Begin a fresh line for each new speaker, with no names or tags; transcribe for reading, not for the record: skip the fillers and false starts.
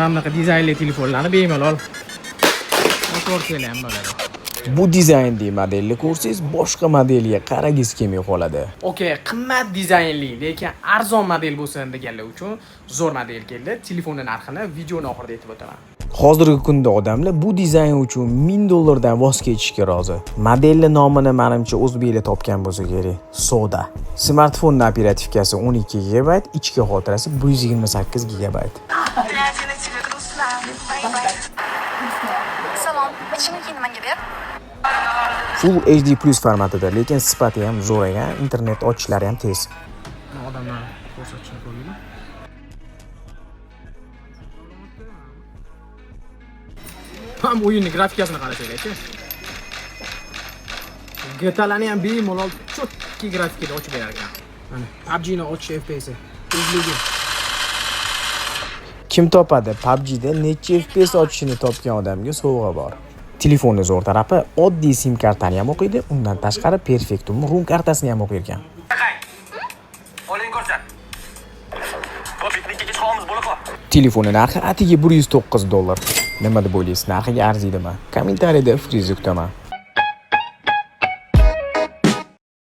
mana bunaqa dizaynli telefonlarni bemalol ko'rsangiz ham bo'ladi.
Bu dizayndagi modelni ko'rsangiz, boshqa modelga qaragingiz kelmay qoladi.
Okey, qimmat dizaynli, lekin arzon model bo'lsin deganlar uchun zo'r model keldi. Telefonning narxini videoning oxirida aytib o'taman.
Hozirgi kunda odamlar bu dizayn uchun $1000 dan voz kechishga rozi. Modelning nomini menimcha o'zbeklar topgan bo'lsa kerak. Soda. Smartfonning operativkasi 12 GB, ichki xotirasi 128 GB.
Salom, ichimlik nimaga ber?
Full HD+ formatida, lekin sifati ham zo'r ekan, internet ochishlari ham tez.
Odamlar ko'rsatishni ko'raylik. Ham o'yinning grafikasini qarasanglar-chi. GTA'larni ham bemalol chotki grafikada ochib berar ekan. Mana PUBG'ni ochish FPS tezligi.
Kim topadi? PUBG'da necha FPS ochishini topgan odamga sovg'a bor. Telefonni zo'r tarafi oddiy SIM kartani ham o'qiydi, undan tashqari Perfectum rum kartasini ham o'qir ekan.
Oling ko'rsat. Bu piknikka chiqamiz bo'la qol.
Telefonni narxi atiga $109. Nima deb o'ylaysiz? Narxiga arziydimi? Kommentariyada fikringizni kutaman.